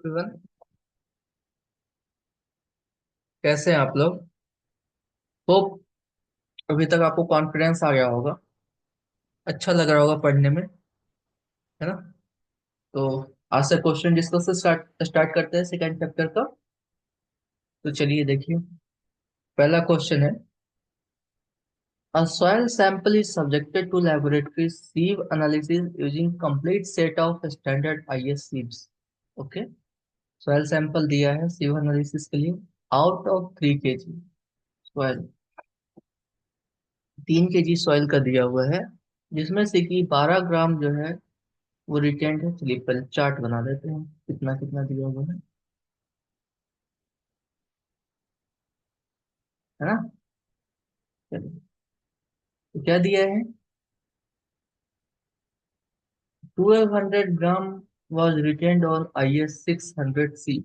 Everyone, कैसे हैं आप लोग। होप अभी तक आपको कॉन्फिडेंस आ गया होगा, अच्छा लग रहा होगा पढ़ने में, है ना। तो आज से क्वेश्चन डिस्कस से स्टार्ट स्टार्ट करते हैं सेकंड चैप्टर का। तो चलिए देखिए, पहला क्वेश्चन है, a soil sample is subjected to laboratory sieve analysis using complete set of standard IS sieves। Okay, soil sample दिया है sieve एनालिसिस के लिए। Out of 3 kg soil, 3 kg soil का दिया हुआ है, जिसमें से कि 12 ग्राम जो है वो रिटेंड है। चलिए पहले चार्ट बना देते हैं, कितना कितना दिया हुआ है ना। चलिए, तो क्या दिया है, 1200 gram was retained on IS 600 सी।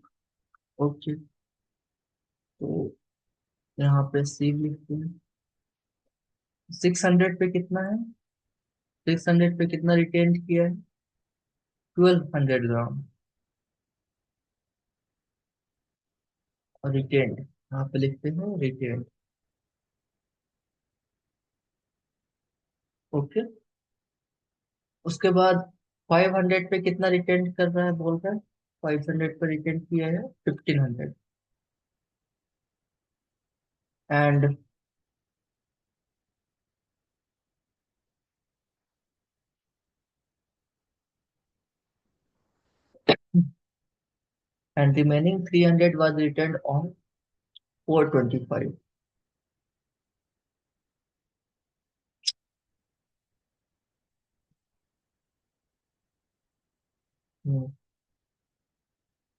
ओके, तो यहाँ पे सी लिखते हैं। 600 पे कितना है, 600 पे कितना रिटेंड किया है, 1200 ग्राम। और रिटेंड यहाँ पे लिखते हैं रिटेंड। ओके, उसके बाद 500 पे कितना रिटेंड कर रहा है, बोल रहा है 500 पे रिटेंड किया है 1500। And remaining 300 was returned on 425।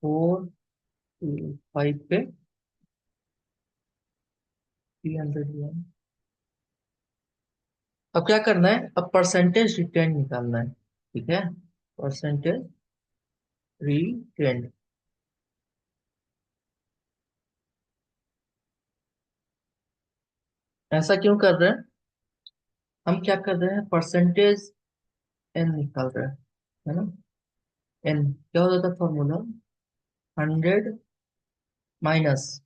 425 पे 300। अब क्या करना है, अब परसेंटेज रिटर्न निकालना है, ठीक है। परसेंटेज रिटर्न, ऐसा क्यों कर रहे हैं, हम क्या कर रहे हैं, परसेंटेज एन निकाल रहे हैं, है ना। एन क्या होता था फॉर्मूला, 100 माइनस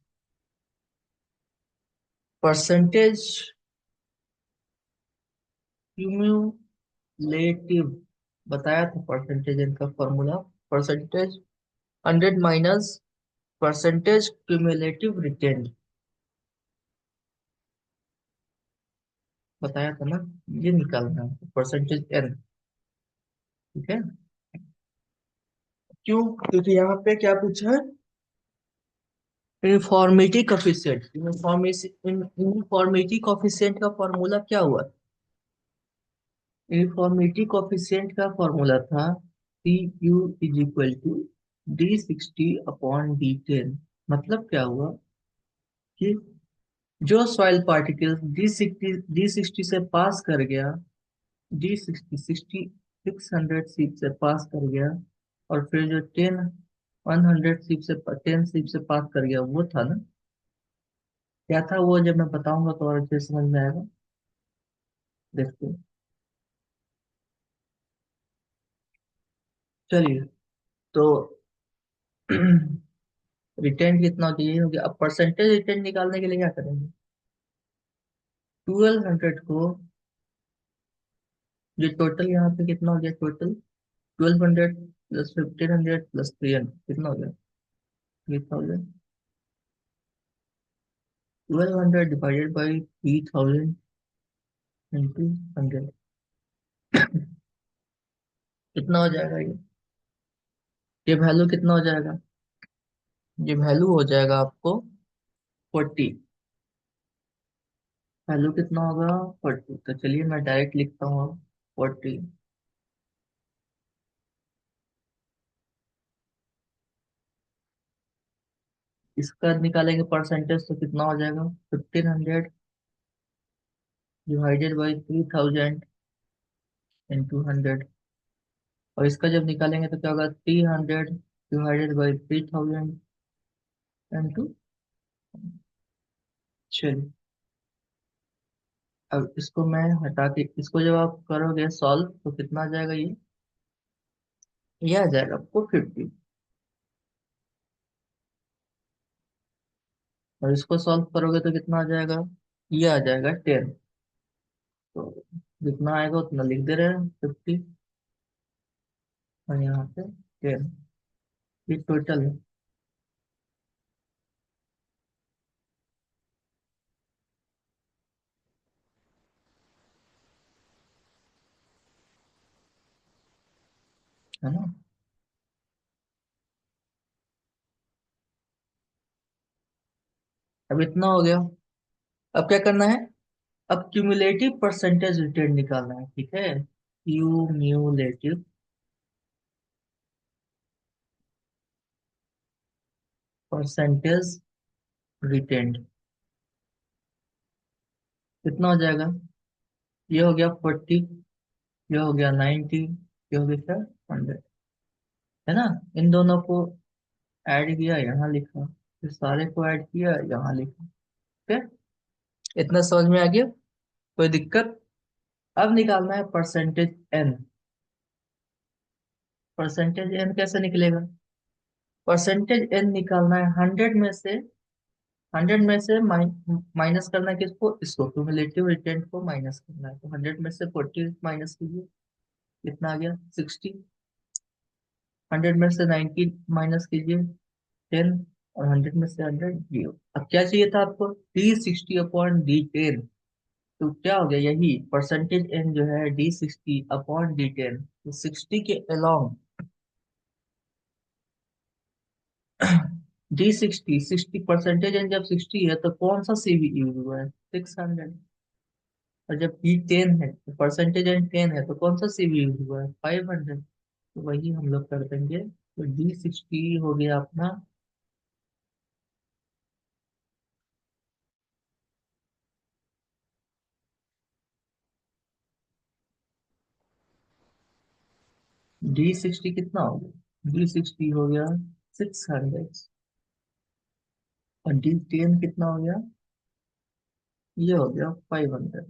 परसेंटेज क्यूम्यूलेटिव, बताया था परसेंटेज एन का formula, percentage 100 minus percentage cumulative retained, बताया था ना। ये निकालना है परसेंटेज एन, ठीक है। क्यों, क्योंकि यहाँ पे क्या पूछा है, यूनिफॉर्मिटी कोफिशिएंट। यूनिफॉर्मिटी कोफिशिएंट का फॉर्मूला क्या हुआ, यूनिफॉर्मिटी कोफिशिएंट का फॉर्मूला था CU = D60/D10। मतलब क्या हुआ कि जो सॉइल पार्टिकल डी सिक्सटी से पास कर गया, डी 600 सीट से पास कर गया, और फिर जो 100 सीट से 10 सीट से पास कर गया, वो था ना। क्या था वो, जब मैं बताऊंगा तो और अच्छे से समझ में आएगा। देखते हैं। चलिए, तो रिटर्न कितना चाहिए हो गया। अब परसेंटेज रिटर्न निकालने के लिए क्या करेंगे, 1200 को, जो टोटल यहाँ पे कितना हो गया, टोटल 1200 प्लस 1500 प्लस 300 कितना हो गया, 3000। 1200 डिवाइडेड बाई 3000 इंटू 100, कितना हो जाएगा ये वैल्यू कितना हो जाएगा, ये वैल्यू हो जाएगा आपको 40। वैल्यू कितना होगा, 40। तो चलिए मैं डायरेक्ट लिखता हूँ अब 40। इसका निकालेंगे परसेंटेज तो कितना हो जाएगा, 1500 डिवाइडेड बाई 3000 इंटू 100। और इसका जब निकालेंगे तो क्या होगा, 300 डिवाइडेड बाई 3000 इंटू। चलिए, अब इसको मैं हटा के, इसको जब आप करोगे सॉल्व तो कितना आ जाएगा, ये आ जाएगा आपको 50। और इसको सॉल्व करोगे तो कितना आ जाएगा, ये आ जाएगा 10। तो जितना आएगा उतना लिख दे रहे हैं, 50, और यहाँ पे 10। ये टोटल है ना। अब इतना हो गया। अब क्या करना है, अब क्यूमुलेटिव परसेंटेज रिटर्न निकालना है, ठीक है। क्यूम्यूलेटिव परसेंटेज रिटर्न कितना हो जाएगा, ये हो गया 40, ये हो गया 90, ये हो गया 100, है ना। इन दोनों को ऐड किया, यहाँ लिखा, फिर सारे को ऐड किया, यहाँ लिखा। ठीक है, इतना समझ में आ गया, कोई दिक्कत। अब निकालना है परसेंटेज एन। परसेंटेज एन कैसे निकलेगा, परसेंटेज एन निकालना है 100 में से, 100 में से माइनस करना है किसको, इसको, क्यूमुलेटिव रिटेंट को माइनस करना है। तो 100 में से 40 माइनस कीजिए, कितना आ गया 60। 100 में से 90 माइनस कीजिए, 10। और 100 में से 100 जीरो। अब क्या चाहिए था आपको, D60/D10। तो क्या हो गया, यही परसेंटेज एन जो है D60/D10, तो 60 के अलोंग D60, परसेंटेज एन जब 60 है तो कौन सा सीवी यूज हुआ है, 600। और जब D10 है, परसेंटेज एन 10 है, तो कौन सा सीवी यूज हुआ है, 500। तो वही हम लोग कर देंगे, तो D60 हो गया अपना D60 कितना हो गया, D60 हो गया 600, और D10 कितना हो गया, ये हो गया 500।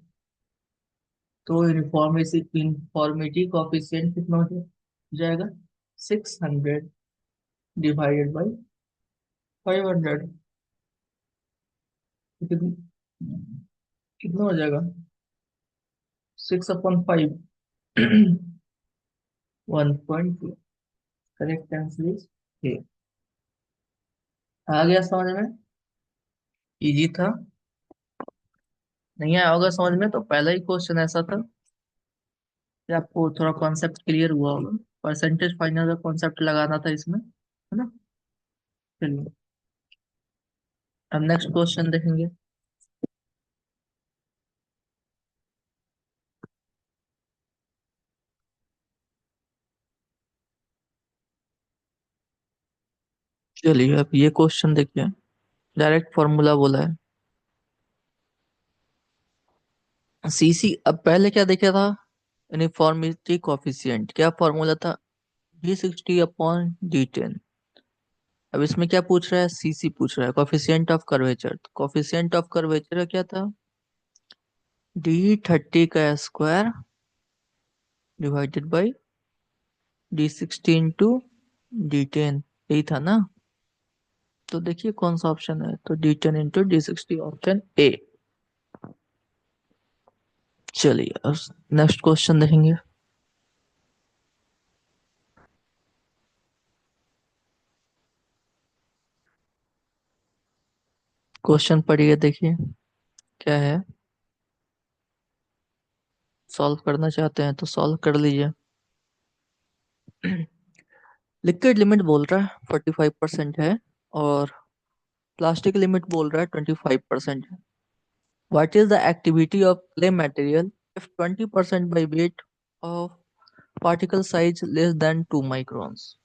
तो यूनिफॉर्मिटी कॉफिशिएंट कितना हो जाएगा, 600 डिवाइडेड बाई 500। कितना कितना हो जाएगा, 6/5। 1.2। Correct answer is A. आ गया समझ में, इजी था। नहीं आया होगा समझ में तो पहला ही क्वेश्चन ऐसा था कि आपको थोड़ा कॉन्सेप्ट क्लियर हुआ होगा। परसेंटेज फाइनल का कॉन्सेप्ट लगाना था इसमें, है ना। चलिए, अब नेक्स्ट क्वेश्चन देखेंगे। चलिए, अब ये क्वेश्चन देखिए, डायरेक्ट फॉर्मूला बोला है। सीसी, अब पहले क्या देखा था, यूनिफॉर्मिटी कोफिशिएंट, क्या फॉर्मूला था, D60/D10। अब इसमें क्या पूछ रहा है, सीसी पूछ रहा है, कोफिशिएंट ऑफ कर्वेचर। तो कोफिशिएंट ऑफ कर्वेचर क्या था, D30 का square divided by D60 into D10, यही था ना। तो देखिए कौन सा ऑप्शन है, तो D10 into D60, option A. चलिए, अब नेक्स्ट क्वेश्चन देखेंगे। क्वेश्चन पढ़िए, देखिए क्या है। सॉल्व करना चाहते हैं तो सॉल्व कर लीजिए। लिक्विड लिमिट बोल रहा है 45% है, और प्लास्टिक लिमिट बोल रहा है 25% है। What is the activity of clay material if 20% by weight of particle size less than 2 microns.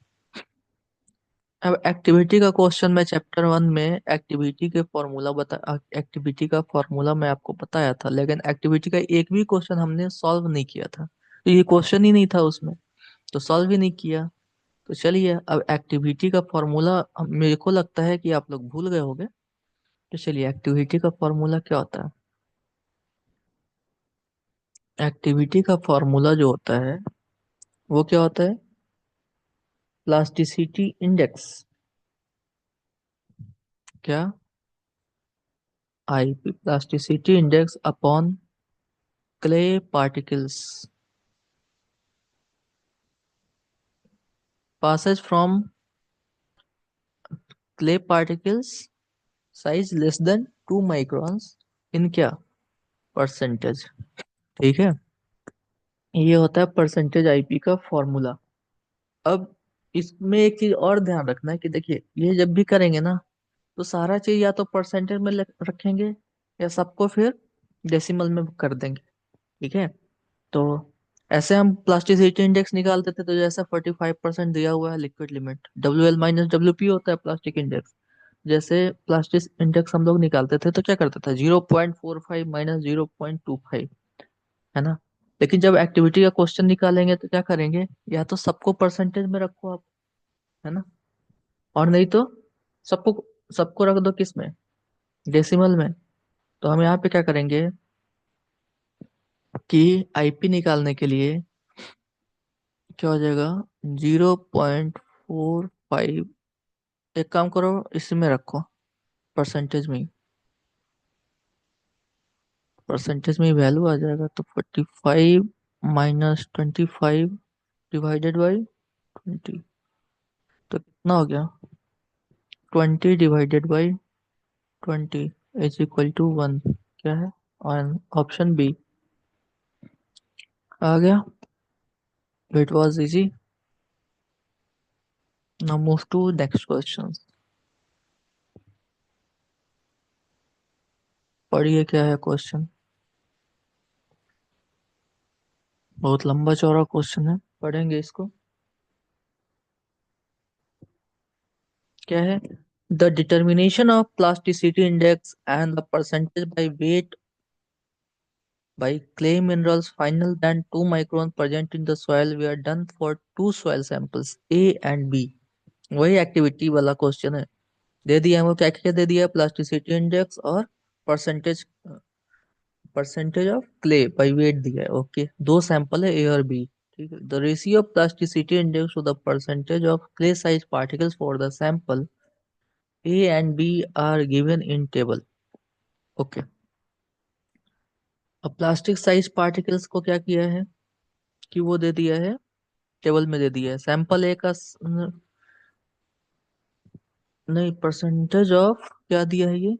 अब एक्टिविटी का क्वेश्चन मैं चैप्टर 1 में एक्टिविटी का फॉर्मूला मैं आपको बताया था, लेकिन एक्टिविटी का एक भी क्वेश्चन हमने सॉल्व नहीं किया था, तो ये क्वेश्चन ही नहीं था उसमें, तो सॉल्व ही नहीं किया। तो चलिए, अब एक्टिविटी का फॉर्मूला मेरे को लगता है कि आप लोग भूल गए होंगे। तो चलिए, एक्टिविटी का फॉर्मूला क्या होता है। एक्टिविटी का फॉर्मूला जो होता है वो क्या होता है, प्लास्टिसिटी इंडेक्स। क्या, IP plasticity index upon clay particles passes from clay particles size less than 2 microns in क्या परसेंटेज। ठीक है, ये होता है परसेंटेज आईपी का फॉर्मूला। अब इसमें एक चीज और ध्यान रखना है कि देखिए ये जब भी करेंगे ना तो सारा चीज या तो परसेंटेज में रखेंगे या सबको फिर डेसिमल में कर देंगे। ठीक है, तो ऐसे हम प्लास्टिसिटी इंडेक्स निकालते थे, तो जैसे 45% दिया हुआ है लिक्विड लिमिट, WL - WP होता है प्लास्टिक इंडेक्स। जैसे प्लास्टिक इंडेक्स हम लोग निकालते थे तो क्या करते थे, 0.45 - 0.25, है ना। लेकिन जब एक्टिविटी का क्वेश्चन निकालेंगे तो क्या करेंगे, या तो सबको परसेंटेज में रखो आप, है ना, और नहीं तो सबको सबको रख दो किस में, डेसिमल में। तो हम यहाँ पे क्या करेंगे कि आईपी निकालने के लिए क्या हो जाएगा, 0.45, एक काम करो इसमें रखो, परसेंटेज में, परसेंटेज में वैल्यू आ जाएगा। तो 45 - 25 डिवाइडेड बाई 20, तो कितना हो गया, 20 / 20 इज इक्वल टू 1। क्या है, और ऑप्शन बी आ गया। It was easy. Now move to next question. पढ़िए क्या है क्वेश्चन, बहुत लंबा चौड़ा क्वेश्चन है, पढ़ेंगे इसको। क्या है, the determination of plasticity index and the percentage by weight by clay minerals finer than 2 micron present in the soil were done for two soil samples A and B। वही activity वाला question है। दे दिया हमको क्या क्या दे दिया, plasticity index और percentage, percentage of clay by weight दिया है। ओके, दो सैंपल है ए और बी। ठीक है, the ratio of plasticity index to the percentage of clay size particles for the sample A and B are given in table. Okay, अब plastic size particles को क्या किया है कि वो दे दिया है, टेबल में दे दिया है। सैंपल ए का नहीं, परसेंटेज ऑफ क्या दिया है ये,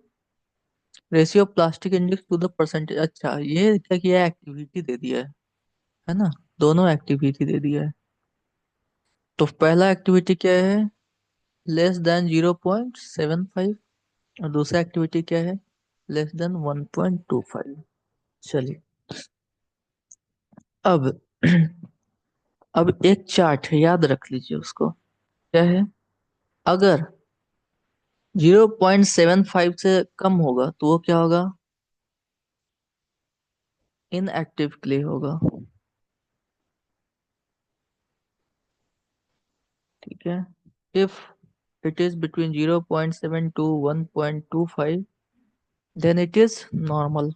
ratio of plastic index to the percentage. अच्छा, ये क्या किया है, एक्टिविटी दे दिया है ना, दोनों एक्टिविटी दे दिया है। तो पहला एक्टिविटी क्या है, << 0.75, और दूसरा एक्टिविटी क्या है, << 1.25। चलिए, अब अब एक चार्ट है, याद रख लीजिए उसको। क्या है, अगर 0.75 से कम होगा तो वो क्या होगा, इनएक्टिव क्ले होगा। ठीक है, if it is between 0.7 to 1.25, then it is normal,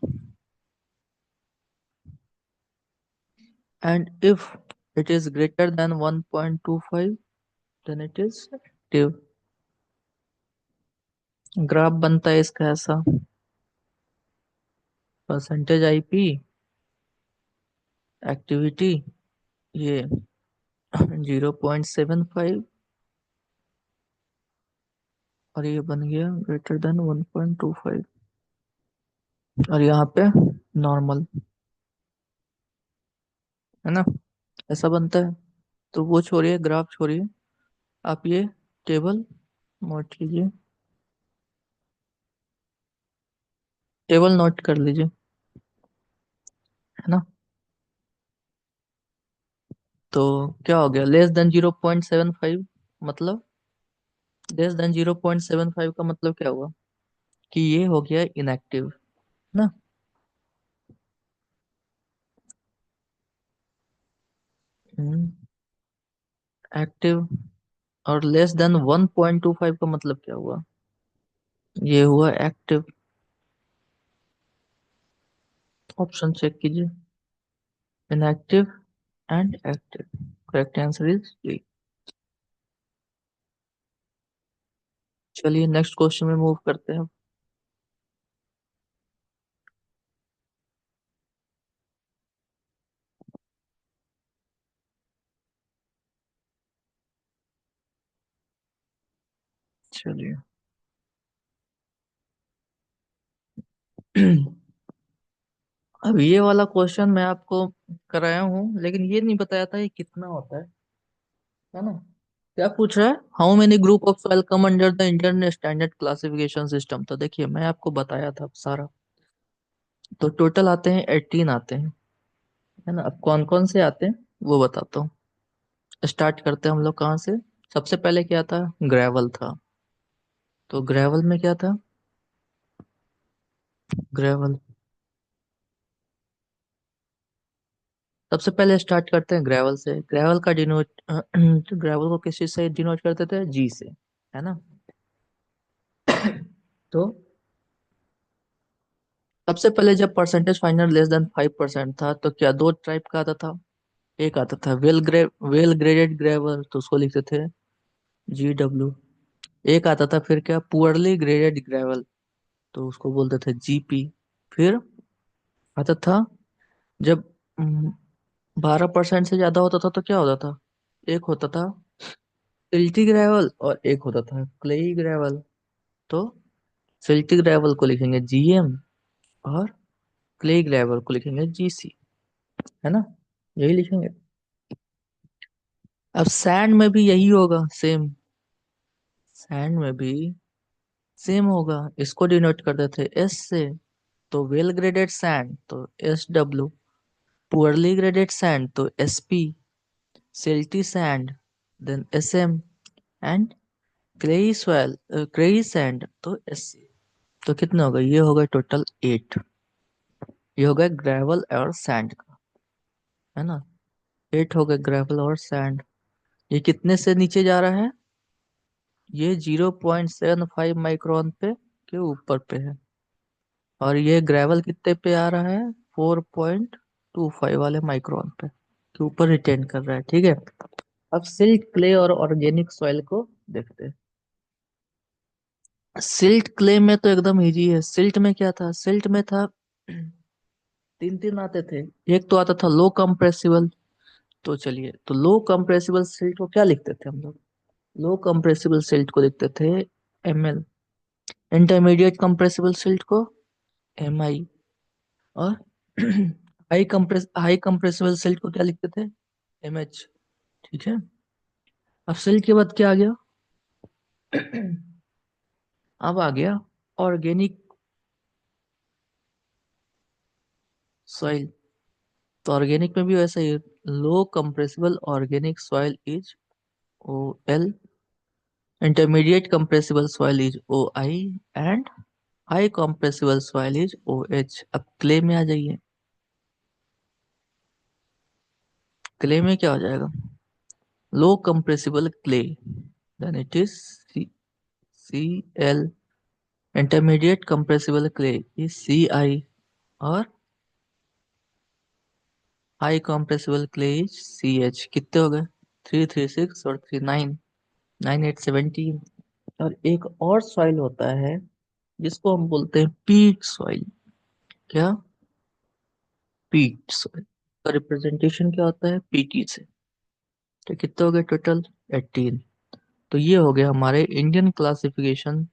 and if it is greater than 1.25, then it is active। Graph बनता है इसका ऐसा, परसेंटेज आईपी, एक्टिविटी, ये 0.75, और ये बन गया ग्रेटर देन 1.25, और यहाँ पे नॉर्मल, है ना, ऐसा बनता है। तो वो छोड़िए, ग्राफ छोड़िए, आप ये टेबल नोट कीजिए, टेबल नोट कर लीजिए, है ना। तो क्या हो गया, << 0.75, मतलब << 0.75 का मतलब क्या हुआ कि ये हो गया इनएक्टिव ना। एक्टिव, और << 1.25 का मतलब क्या हुआ, ये हुआ एक्टिव। ऑप्शन चेक कीजिए, inactive and active. Correct answer is D. चलिए नेक्स्ट क्वेश्चन में मूव करते हैं। चलिए। अब ये वाला क्वेश्चन मैं आपको कराया हूँ, लेकिन ये नहीं बताया था ये कितना होता है ना। क्या पूछ रहा है? How many group of file come under the Indian standard classification system. तो देखिए मैं आपको बताया था सारा। तो टोटल आते हैं 18 आते हैं, है ना। अब कौन कौन से आते हैं वो बताता हूँ। स्टार्ट करते हैं हम लोग कहाँ से। सबसे पहले क्या था? ग्रेवल था। तो ग्रेवल में क्या था? ग्रेवल। सबसे पहले स्टार्ट करते हैं ग्रेवल से। ग्रेवल का डिनोट ग्रेवल को किस चीज से डिनोट करते थे? जी से, है ना। तो सबसे पहले जब परसेंटेज फाइनल लेस देन 5% था तो क्या दो टाइप का आता था। एक आता था वेल ग्रेडेड ग्रेवल, तो उसको लिखते थे GW। एक आता था फिर क्या, पुअरली ग्रेडेड ग्रेवल, तो उसको बोलते थे GP। फिर आता था जब 12% से ज्यादा होता था तो क्या होता था? एक होता था सिल्टी ग्रेवल और एक होता था क्लेई ग्रेवल। तो सिल्टी ग्रेवल को लिखेंगे GM और क्लेई ग्रेवल को लिखेंगे GC, है ना। यही लिखेंगे। अब सैंड में भी यही होगा सेम। सैंड में भी सेम होगा। इसको डिनोट करते थे S से। तो वेल ग्रेडेड सैंड तो SW, पुअरली ग्रेडेड सैंड तो SP, silty sand then SM, and clayey sand तो SC। तो कितने हो गए? ये हो गए टोटल 8। ये हो गए ग्रेवल और सैंड का, है ना। 8 हो गए ग्रेवल और सैंड। ये कितने से नीचे जा रहा है? ये 0.75 माइक्रोन पे के ऊपर पे है। और ये ग्रेवल कितने पे आ रहा है? 4.25 वाले माइक्रोन पे के ऊपर रिटेन कर रहा है, ठीक है। अब सिल्ट क्ले और ऑर्गेनिक सॉइल को देखते हैं। सिल्ट क्ले में तो एकदम इजी है। सिल्ट में क्या था? सिल्ट में था तीन तीन आते थे। एक तो आता था लो कंप्रेसिबल। तो चलिए, तो लो कंप्रेसिबल सिल्ट को क्या लिखते थे हम लोग? लो कंप्रेसिबल सिल्ट को लिखते थे ML। इंटरमीडिएट कंप्रेसिबल सिल्ट को MI। और हाई कंप्रेसिबल सिल्ट को क्या लिखते थे? MH। ठीक है। अब सिल्ट के बाद क्या आ गया? अब आ गया ऑर्गेनिक सॉइल। तो ऑर्गेनिक में भी वैसा ही है। Low compressible organic soil is OL, intermediate compressible soil is OI, and high compressible soil is OH। अब क्ले में आ जाइए। क्ले में क्या हो जाएगा? Low compressible clay then it is CL, intermediate compressible clay is CI, और high compressible clay is CH। कितने हो गए? 3 3 6 और 3 9, 9 8 17। और एक और सॉइल होता है जिसको हम बोलते हैं पीट सॉइल। क्या? पीट सॉइल का रिप्रेजेंटेशन क्या होता है? PT से। तो कितने हो गए टोटल? 18। तो ये हो गया हमारे Indian classification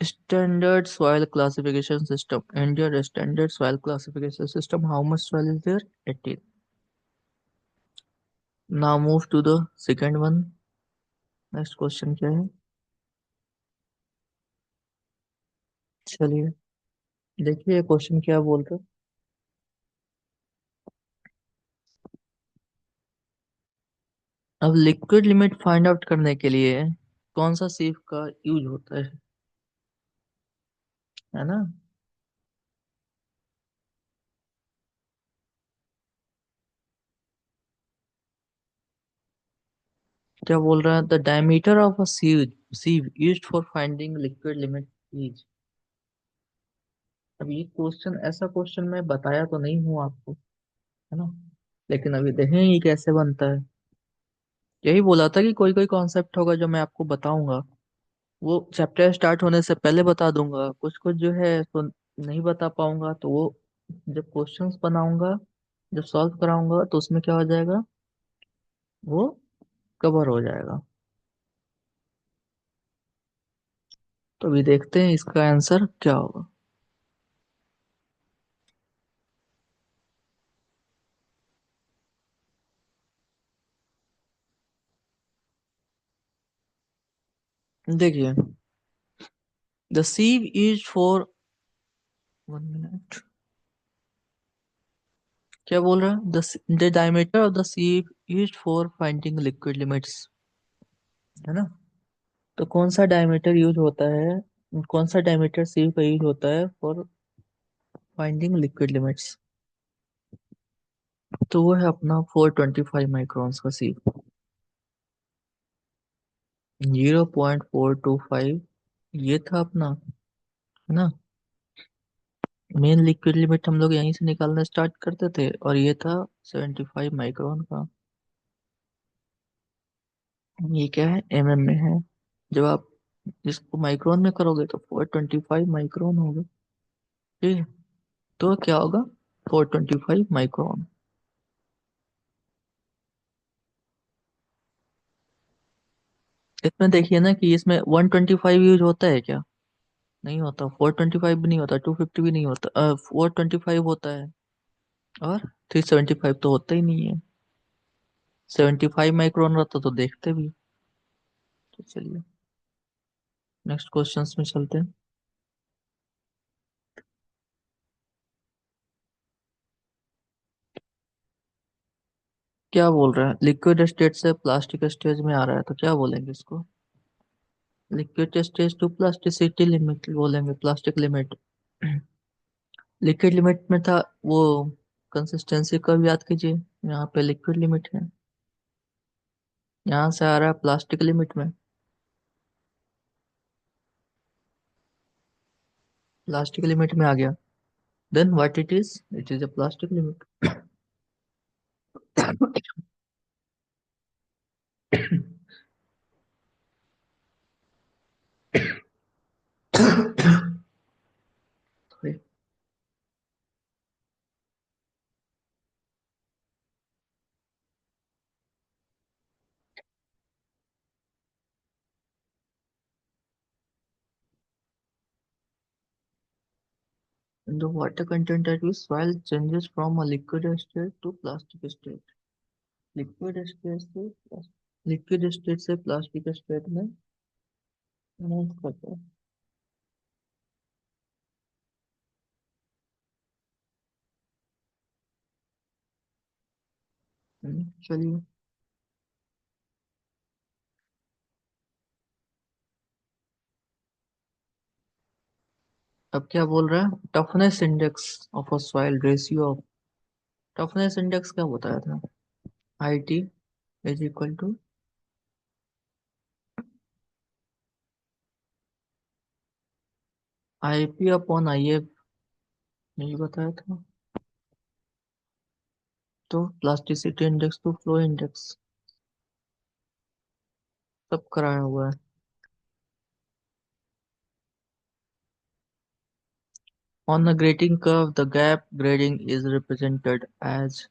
standard soil classification system. Indian standard soil classification system, how much soil is there? 18। Now move to the second one. Next question क्या है? चलिए देखिए क्वेश्चन क्या बोल रहे हैं। अब लिक्विड लिमिट फाइंड आउट करने के लिए कौन सा सीफ का यूज होता है ना। क्या बोल रहा है? The diameter of a sieve used for finding liquid limit is. अब ये क्वेश्चन, ऐसा क्वेश्चन मैं बताया तो नहीं हूँ आपको, है ना। लेकिन अभी देखें ये कैसे बनता है। यही बोला था कि कोई कोई कॉन्सेप्ट होगा जो मैं आपको बताऊंगा, वो चैप्टर स्टार्ट होने से पहले बता दूंगा। कुछ कुछ जो है तो नहीं बता पाऊंगा, तो वो जब क्वेश्चंस बनाऊंगा, जब सॉल्व कराऊंगा तो उसमें क्या हो जाएगा, वो कवर हो जाएगा। तो अभी देखते हैं इसका आंसर क्या होगा। देखिए, the sieve is for, 1 minute, क्या बोल रहा है, the diameter of the sieve used for finding liquid limits, है ना। तो कौन सा डायमीटर यूज होता है, कौन सा डायमीटर sieve का यूज होता है फॉर फाइंडिंग लिक्विड लिमिट्स। तो वो है अपना 425 माइक्रॉन्स का sieve। 0.425 ये था अपना, है ना। मेन लिक्विड लिमिट हम लोग यहीं से निकालना स्टार्ट करते थे, और ये था 75 माइक्रोन का। ये क्या है, एमएम में है। जब आप इसको माइक्रोन में करोगे तो 425 माइक्रोन होगा। ठीक है, तो क्या होगा, 425 माइक्रोन। इसमें देखिए ना कि इसमें 125 यूज होता है क्या, नहीं होता। 425 भी नहीं होता, 250 भी नहीं होता, 425 होता है। और 375 तो होता ही नहीं है। 75 माइक्रोन रहता तो देखते भी। तो चलिए नेक्स्ट क्वेश्चंस में चलते हैं। क्या बोल रहा है, लिक्विड स्टेट से प्लास्टिक स्टेज में आ रहा है, तो क्या बोलेंगे इसको। Liquid stage to plasticity limit बोलेंगे, प्लास्टिक लिमिट। लिक्विड लिमिट में था वो, कंसिस्टेंसी का भी याद कीजिए। यहाँ पे लिक्विड लिमिट है, यहाँ से आ रहा है प्लास्टिक लिमिट में। प्लास्टिक लिमिट में आ गया, then what it is a plastic limit. The water content at which soil changes from a liquid state to plastic state। Liquid state से लिक्विड स्टेट से प्लास्टिक स्टेट में move करता है। चलिए, अब क्या बोल रहा है, toughness index of a soil ratio of, toughness index क्या बताया था, I T is equal to I P upon I F, नहीं बताया था। तो प्लास्टिसिटी इंडेक्स तो फ्लो इंडेक्स, सब कराया हुआ है। On the grading curve the gap grading is represented as,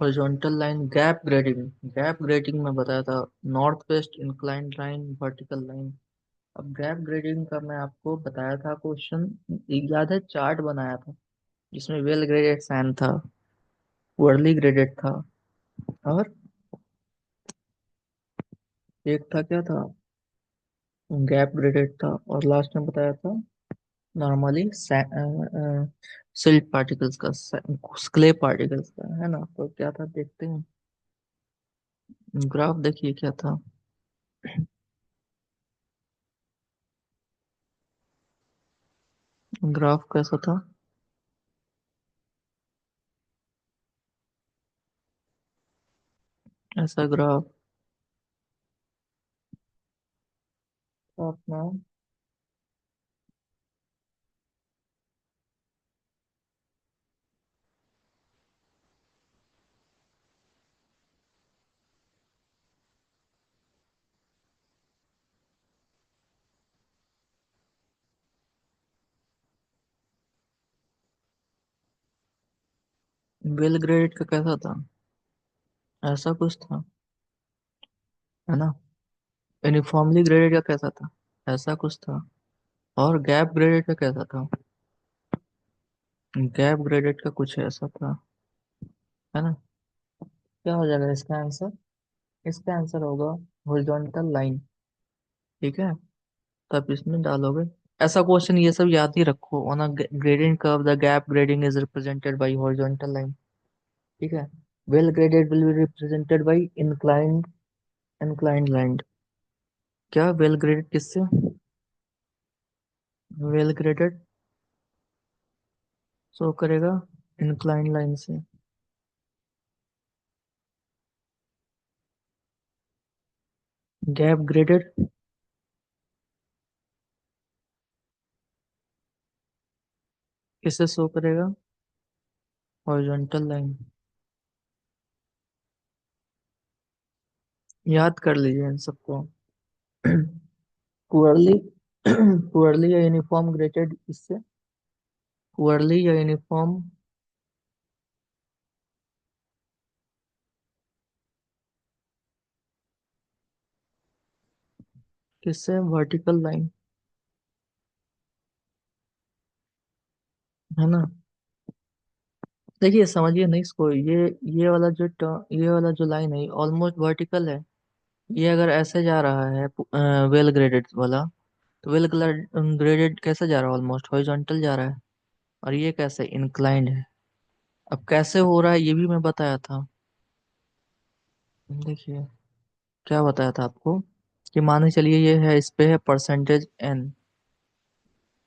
horizontal line gap grading, gap grading में बताया था north west inclined line, vertical line. अब गैप ग्रेडिंग का मैं आपको बताया था क्वेश्चन, याद है, चार्ट बनाया था जिसमें वेल ग्रेडेड सैंड था, पुअरली ग्रेडेड था, और एक था क्या था, गैप ग्रेडेड था, और लास्ट में बताया था नॉर्मली सिल्ट पार्टिकल्स का, क्ले पार्टिकल्स का, है ना। तो क्या था देखते हैं, ग्राफ देखिए क्या था। ग्राफ कैसा था, ऐसा ग्राफ था अपना। वेल ग्रेडेड का कैसा था, ऐसा कुछ था। है ना। यूनिफॉर्मली ग्रेडेड का कैसा था, ऐसा कुछ था। और गैप ग्रेडेड का कैसा था, गैप ग्रेडेड का कुछ ऐसा था, है ना। क्या हो जाएगा इसका आंसर, इसका आंसर होगा हॉरिजॉन्टल लाइन। ठीक है, तब इसमें डालोगे। ऐसा क्वेश्चन ये सब याद ही रखो, on a grading curve the gap grading is represented by horizontal line. ठीक है, well graded will be represented by inclined, inclined line. क्या वेल ग्रेडेड किससे, वेल ग्रेडेड शो करेगा इंक्लाइंड लाइन से। गैप ग्रेडेड किससे शो करेगा, horizontal line. याद कर लीजिए इन सबको। पुअरली पुअरली या यूनिफॉर्म ग्रेडेड इससे, पुअरली या यूनिफॉर्म किससे, वर्टिकल लाइन, है ना। देखिए समझिए नहीं इसको, ये वाला जो ये वाला जो लाइन है ऑलमोस्ट वर्टिकल है। ये अगर ऐसे जा रहा है वेल ग्रेडेड वाला, तो वेल ग्रेडेड कैसे जा रहा है, ऑलमोस्ट हॉरिजॉन्टल जा रहा है। और ये कैसे इंक्लाइंड है। अब कैसे हो रहा है ये भी मैं बताया था। देखिए क्या बताया था आपको, कि मान के चलिए ये है, इस पे है परसेंटेज एन,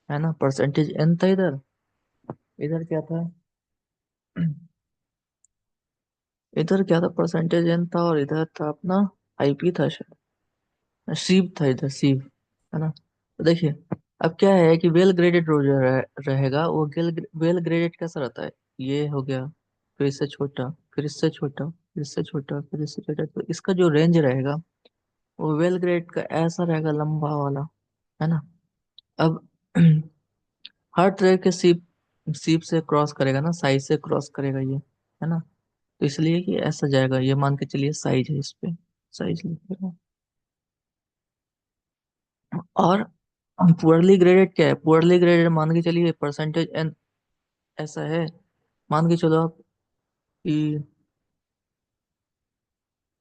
है ना, परसेंटेज एन था इधर, इधर क्या था, इधर क्या था, परसेंटेज एन था, और इधर था अपना आईपी था शायद, सीव था इधर, सीव, है ना। तो देखिए अब क्या है कि वेल ग्रेडेड रोजर रहेगा वो, वेल ग्रेडेड कैसा रहता है, ये हो गया, फिर इससे छोटा, फिर इससे छोटा, फिर इससे छोटा, फिर इससे छोटा, तो इसका जो रेंज रहेगा वो वेल ग्रेड का ऐसा रहेगा, लंबा वाला, है ना। अब हर तरह के सीप, सीप से क्रॉस करेगा ना, साइज से क्रॉस करेगा ये, है ना। तो इसलिए कि ऐसा जाएगा, ये मान के चलिए साइज है इस पे, साइज लिखेगा। और पुअरली ग्रेडेड क्या है, पुअरली ग्रेडेड मान के चलिए परसेंटेज एन ऐसा है, मान के चलो आप कि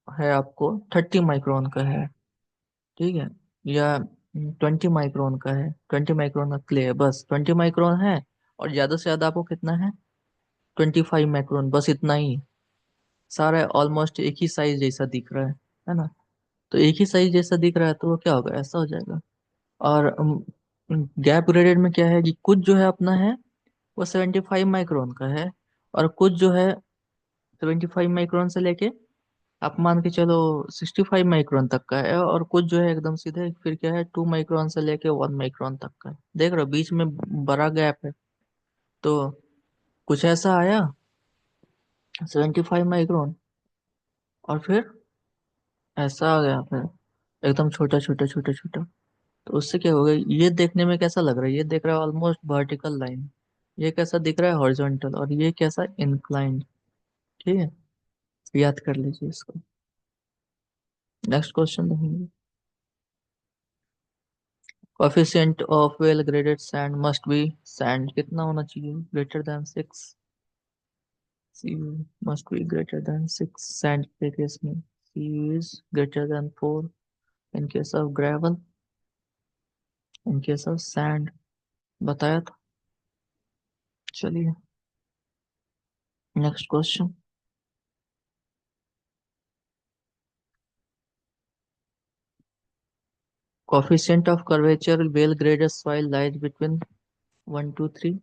है आपको 30 माइक्रोन का है, ठीक है, या 20 माइक्रोन का है, 20 माइक्रोन का क्ले है, बस 20 माइक्रोन है। और ज्यादा से ज्यादा आपको कितना है, 25 माइक्रोन, बस इतना ही। सारा ऑलमोस्ट एक ही साइज जैसा दिख रहा है ना। तो एक ही साइज जैसा दिख रहा है तो वो क्या होगा, ऐसा हो जाएगा। और गैप ग्रेडेड में क्या है कि कुछ जो है अपना है वो 75 माइक्रोन का है, और कुछ जो है 75 माइक्रोन से लेके आप मान के चलो 65 माइक्रोन तक का है, और कुछ जो है एकदम सीधे फिर क्या है 2 माइक्रोन से लेके 1 माइक्रोन तक का है। देख रहे हो बीच में बड़ा गैप है। तो कुछ ऐसा आया 75 माइक्रोन, और फिर ऐसा आ गया फिर एकदम छोटा छोटा छोटा छोटा। तो उससे क्या होगा, ये देखने में कैसा लग रहा है, ये देख रहा है ऑलमोस्ट वर्टिकल लाइन, ये कैसा दिख रहा है हॉरिजॉन्टल, और ये कैसा इंक्लाइंड। ठीक है, याद कर लीजिए इसको। नेक्स्ट क्वेश्चन देखेंगे। Coefficient of well graded sand must be, sand कितना होना चाहिए, greater than 6, C must be greater than 6 sand के केस में, C is greater than 4 in case of gravel, in case of sand, बताया था। चलिए next question. Coefficient of curvature well graded soil lies between 1 to 3,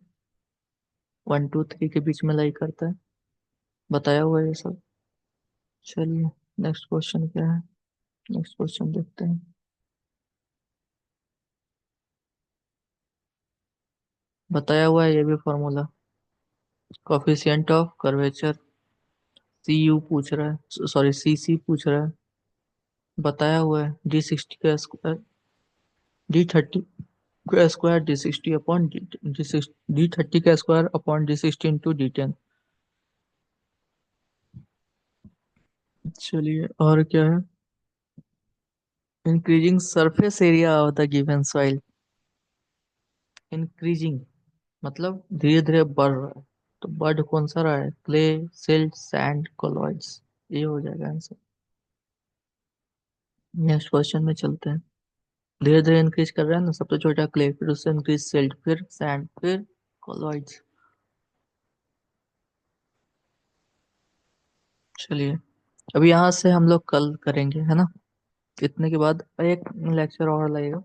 1 to 3 के बीच में लाई करता है, बताया हुआ है ये सब। चलिए नेक्स्ट क्वेश्चन क्या है, नेक्स्ट क्वेश्चन देखते हैं। बताया हुआ है ये भी formula, coefficient of curvature, C U पूछ रहा है, सॉरी सी सी पूछ रहा है। बताया हुआ है D60 का स्क्वायर, D30 का स्क्वायर D60 अपॉन D30 का square upon D60 into D10। चलिए और क्या है, increasing surface area of the given soil. Increasing मतलब धीरे धीरे बढ़ रहा है। तो बढ़ कौन सा रहा है? Clay, silt, sand, colloids. ये हो जाएगा आंसर। नेक्स्ट क्वेश्चन में चलते हैं। धीरे धीरे इंक्रीज कर रहा है ना, सबसे छोटा क्ले, फिर उससे इंक्रीज सिल्ट, फिर सैंड, फिर कोलॉइड्स। चलिए, अब यहाँ से हम लोग कल करेंगे, है ना? इतने के बाद एक लेक्चर और लगेगा,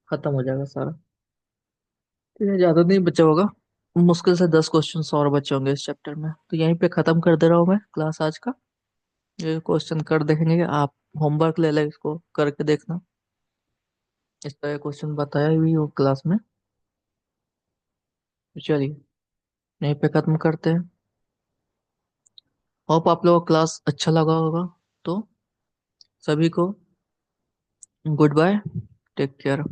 खत्म हो जाएगा सारा। तो ये ज्यादा नहीं बचा होगा, मुश्किल से 10 क्वेश्चन और बचे होंगे इस चैप्टर में। तो यहीं पे खत्म कर दे रहा हूँ मैं क्लास आज का। ये क्वेश्चन कर देखेंगे आप, होमवर्क ले ले, इसको करके देखना। इस तरह क्वेश्चन बताया हुई हो क्लास में। तो चलिए, यहीं पे खत्म करते हैं। होप आप लोगों को क्लास अच्छा लगा होगा। तो सभी को गुड बाय, टेक केयर।